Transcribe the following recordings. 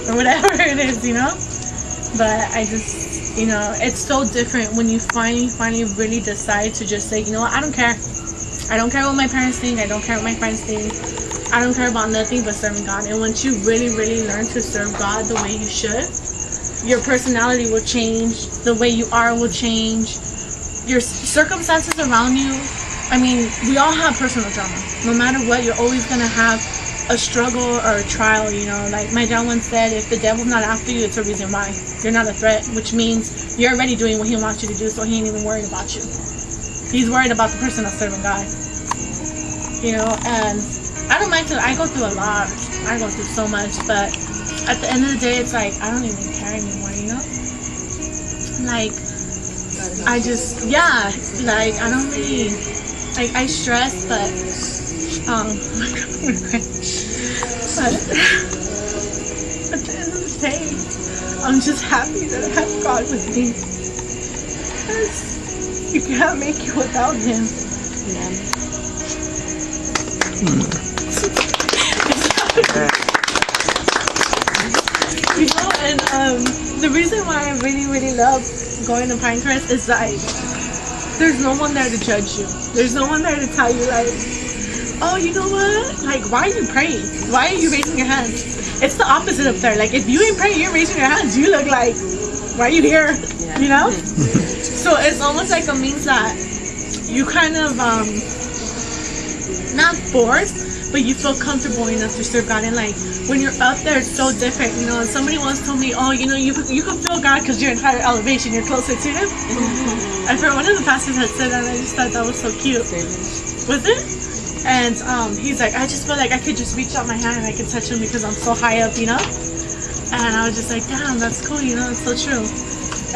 or whatever it is, you know. But I just, you know, it's so different when you finally really decide to just say, you know what, I don't care. I don't care what my parents think. I don't care what my friends think. I don't care about nothing but serving God. And once you really learn to serve God the way you should, your personality will change. The way you are will change. Your circumstances around you, I mean, we all have personal drama. No matter what, you're always going to have a struggle or a trial, you know. Like my dad once said, if the devil's not after you, it's a reason why. You're not a threat, which means you're already doing what he wants you to do, so he ain't even worried about you. He's worried about the person that's serving God. You know, and I don't mind to, I go through a lot. I go through so much, but at the end of the day, it's like, I don't even care anymore, you know? Like, I just, yeah, like, I don't really, like, I stress, but, but at the end of the day, I'm just happy that I have God with me. Because you can't make it without Him. You know, and the reason why I really love going to Pinecrest is like, there's no one there to judge you. There's no one there to tell you like, oh, you know what? Like, why are you praying? Why are you raising your hands? It's the opposite up there. Like, if you ain't praying, you're raising your hands. You look like, why are you here? You know? So it's almost like a means that you kind of, not forced, but you feel comfortable enough to serve God. And like, when you're up there, it's so different. You know, somebody once told me, oh, you know, you can feel God because you're in higher elevation. You're closer to Him. I forgot, one of the pastors had said that, and I just thought that was so cute. Was it? And he's like, I just feel like I could just reach out my hand and I could touch Him because I'm so high up, you know? And I was just like, damn, that's cool, you know, it's so true.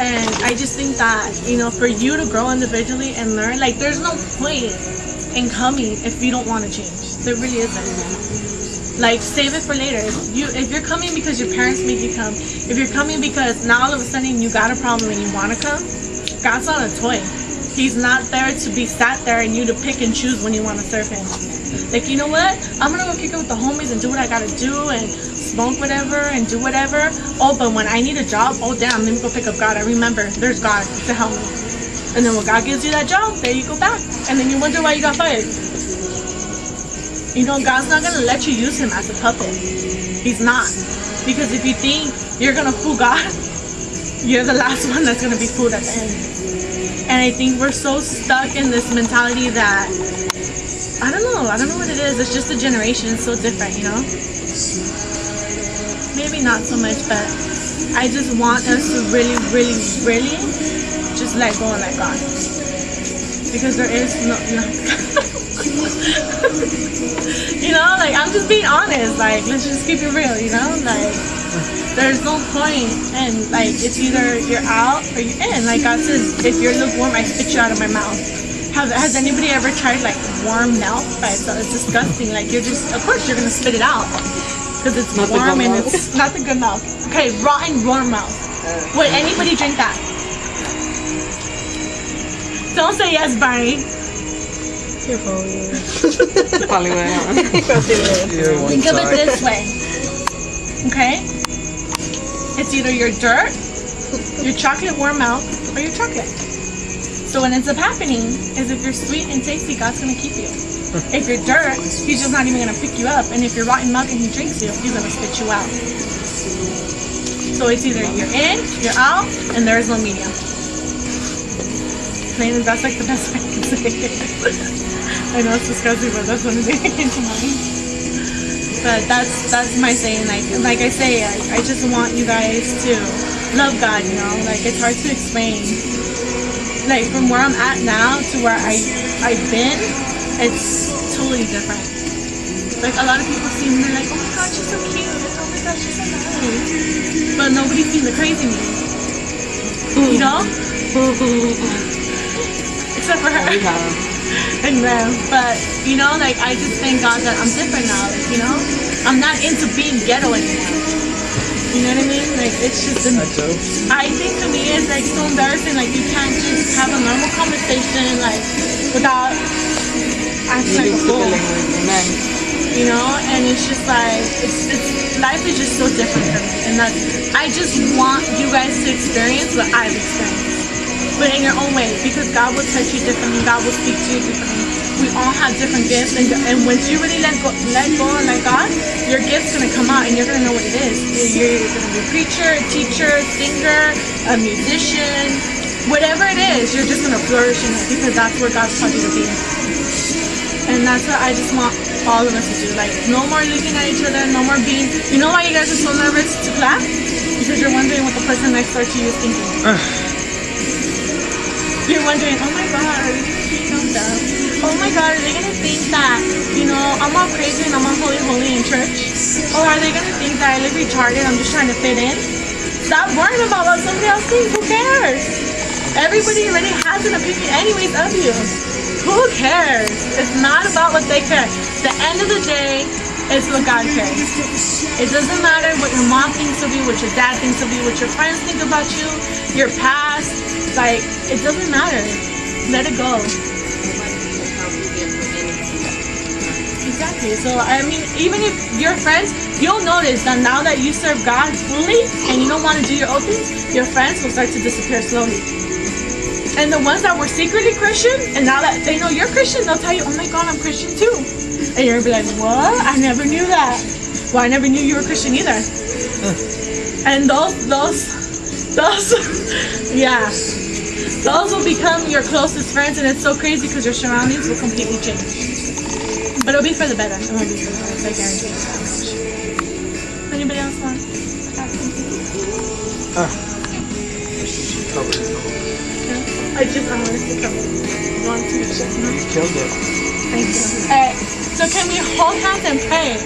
And I just think that, you know, for you to grow individually and learn, like, there's no point in coming if you don't want to change. There really isn't. Like, save it for later. If you're coming because your parents make you come, if you're coming because now all of a sudden you got a problem and you want to come, God's not a toy. He's not there to be sat there and you to pick and choose when you want to serve Him. Like, you know what? I'm gonna go kick it with the homies and do what I gotta do and smoke whatever and do whatever. Oh, but when I need a job, oh damn, let me go pick up God. I remember there's God to help me. And then when God gives you that job, there you go back. And then you wonder why you got fired. You know, God's not gonna let you use Him as a puppet. He's not. Because if you think you're gonna fool God, you're the last one that's gonna be fooled at the end. And I think we're so stuck in this mentality that, I don't know what it is. It's just a generation. It's so different, you know? Maybe not so much, but I just want us to really just let go and let God. Because there is no you know, like, I'm just being honest. Like, let's just keep it real, you know? Like, there's no point, and like, it's either you're out or you're in. Like God says, if you're lukewarm, I spit you out of my mouth. Has anybody ever tried like warm milk? It's disgusting. Like, you're just, of course you're gonna spit it out because it's not warm and it's not the good milk. Okay, rotten warm milk. Would anybody drink that? Don't say yes, Barney. Probably will. Think of it this way. Okay? It's either your dirt, your chocolate warm milk, or your chocolate. So what ends up happening is if you're sweet and tasty, God's going to keep you. If you're dirt, He's just not even going to pick you up. And if you're rotten milk and He drinks you, He's going to spit you out. So it's either you're in, you're out, and there is no medium. That's like the best way I can say it. I know it's disgusting, but that's what it came to mind. But that's my saying. Like I say, I just want you guys to love God, you know? Like, it's hard to explain. Like, from where I'm at now to where I've been, it's totally different. Like, a lot of people see me and they're like, oh my God, she's so cute. Oh my God, she's so nice. But nobody's seen the crazy me. You know? Except for her. And but you know, like, I just thank God that I'm different now. Like, you know, I'm not into being ghetto anymore. You know what I mean? Like, it's just I think to me it's like so embarrassing. Like, you can't just have a normal conversation like without acting like a fool. You know, and it's just like it's life is just so different for me. And And I just want you guys to experience what I've experienced, but in your own way, because God will touch you differently. God will speak to you differently. We all have different gifts, and once you really let go and let God, your gift's gonna come out, and you're gonna know what it is. You're gonna be a preacher, a teacher, a singer, a musician, whatever it is. You're just gonna flourish in it because that's where God's called you to be. And that's what I just want all of us to do. Like, no more looking at each other, no more being. You know why you guys are so nervous to clap? Because you're wondering what the person next door to you is thinking. You're wondering, oh my God, are they gonna think I'm dumb? Oh my God, are they gonna think that, you know, I'm all crazy and I'm all holy in church? Or are they gonna think that I look retarded, I'm just trying to fit in? Stop worrying about what somebody else thinks. Who cares? Everybody already has an opinion anyways of you. Who cares? It's not about what they care. At the end of the day, it's what God cares. It doesn't matter what your mom thinks of you, what your dad thinks of you, what your friends think about you, your past. Like, it doesn't matter. Let it go. Exactly. So, I mean, even if you're friends, you'll notice that now that you serve God fully and you don't want to do your own things, your friends will start to disappear slowly. And the ones that were secretly Christian, and now that they know you're Christian, they'll tell you, oh my God, I'm Christian too. And you're gonna be like, what? I never knew that. Well, I never knew you were Christian either. And those, yeah. Those will become your closest friends, and it's so crazy because your surroundings will completely change. But it'll be for the better. It won't be for the worse, I guarantee you that much. Anybody else want to add something? I wanted to cover it. Want to make sure. Killed it. Thank you. Alright, so can we hold hands and pray?